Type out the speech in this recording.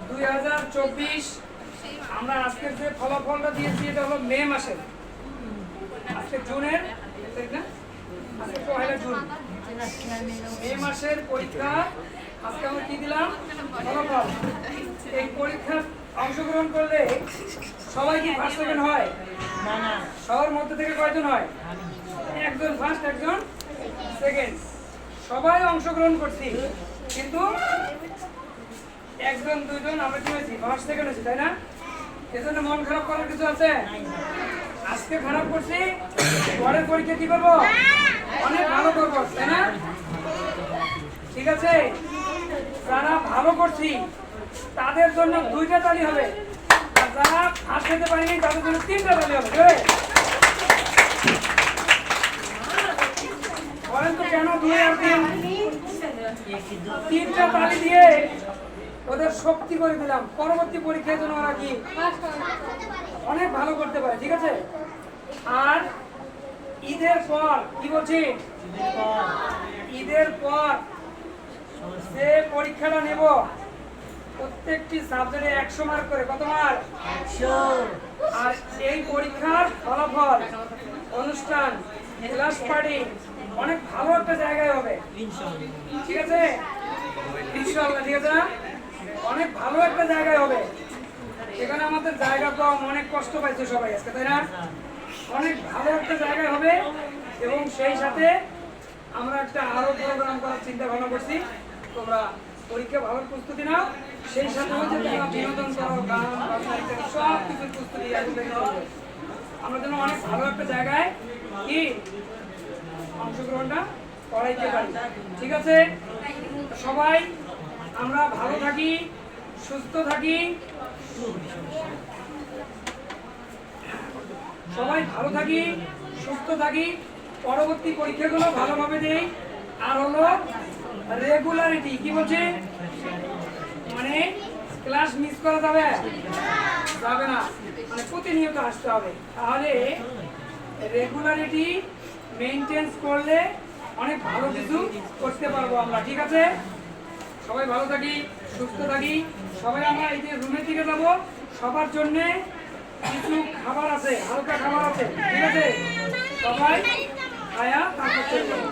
2024 আমরা আজকের যে ফলাফলটা দিয়েছি এটা হলো মে মাসের, আজকে জুনের, ঠিক না? আজকে পয়লা জুন, মে মাসের পরীক্ষা। আজকে আমরা কি দিলাম? ফলাফল। এই পরীক্ষায় অংশগ্রহণ করলে সবাই কি ফার্স্ট সেকেন্ড হয়? না না, সবার মধ্যে থেকে কয়জন হয়? একজন ফার্স্ট, একজন সেকেন্ড। সবাই অংশগ্রহণ করছি, কিন্তু একজন দুইজন আমরা কি হয়েছি? ফার্স্ট সেকেন্ড হয়েছি, তাই না? এজন্য মন খারাপ করার কিছু আছে? আজকে খারাপ করছি, পরের পরীক্ষা কি করবো? অনেক ভালো করবো, তাই না? ঠিক আছে, যারা ভালো করছি তাদের জন্য 2টা তালি হবে, আর যারা ফার্স্ট হতে পারিনি তাদের জন্য 3টা তালি হবে। বলেন তো কেন 2 আর 3? 3টা তালি দিয়ে ওদের শক্তি করে দিলাম, পরবর্তী পরীক্ষার জন্য ওরা কি অনেক ভালো করতে পারে। ঠিক আছে, আর ঈদের পর কি বলছি, ঈদের পর যে পরীক্ষাটা নেব প্রত্যেকটি সাবজেক্টে 100 মার্ক করে। কত মার্ক? 100। আর এই পরীক্ষার ফলাফল, অনুষ্ঠান, ক্লাস পার্টি অনেক ভালো একটা জায়গায় হবে, ঠিক আছে? ইনশাআল্লাহ, ঠিক আছে না? অনেক ভালো একটা জায়গায় হবে। এখানে আমাদের জায়গা কম, অনেক কষ্ট পাইছে সবাই আজকে, তাই না? অনেক ভালো একটা জায়গায় হবে, এবং সেই সাথে আমরা একটা আরো প্রোগ্রাম করার চিন্তা ভাবনা করছি। তোমরা পরীক্ষা ভালো প্রস্তুতি নাও, সেই সাথে হচ্ছে তোমরা বিনোদন করো, গান বাজনা ইত্যাদি সব কিছুর প্রস্তুতি আমরা যেন অনেক ভালো একটা জায়গায় কি অংশগ্রহণটা করাইতে পারি। ঠিক আছে, সবাই আমরা ভালো থাকি, সুস্থ থাকি, সবাই ভালো থাকি, সুস্থ থাকি, পরবর্তী পরীক্ষাগুলো ভালোভাবে দেই। আর হলো রেগুলারিটি, কি বলছে? মানে ক্লাস মিস করা যাবে যাবে না, মানে প্রতিনিয়ত আসতে হবে। তাহলে রেগুলারিটি মেইনটেইন করলে অনেক ভালো কিছু করতে পারবো আমরা। ঠিক আছে, সবাই ভালো থাকি, সুস্থ থাকি। সবাই আমরা এই যে রুমের দিকে যাবো, সবার জন্য কিছু খাবার আছে, হালকা খাবার আছে, ঠিক আছে? সবাই খায়া তারপর চলে যাবো।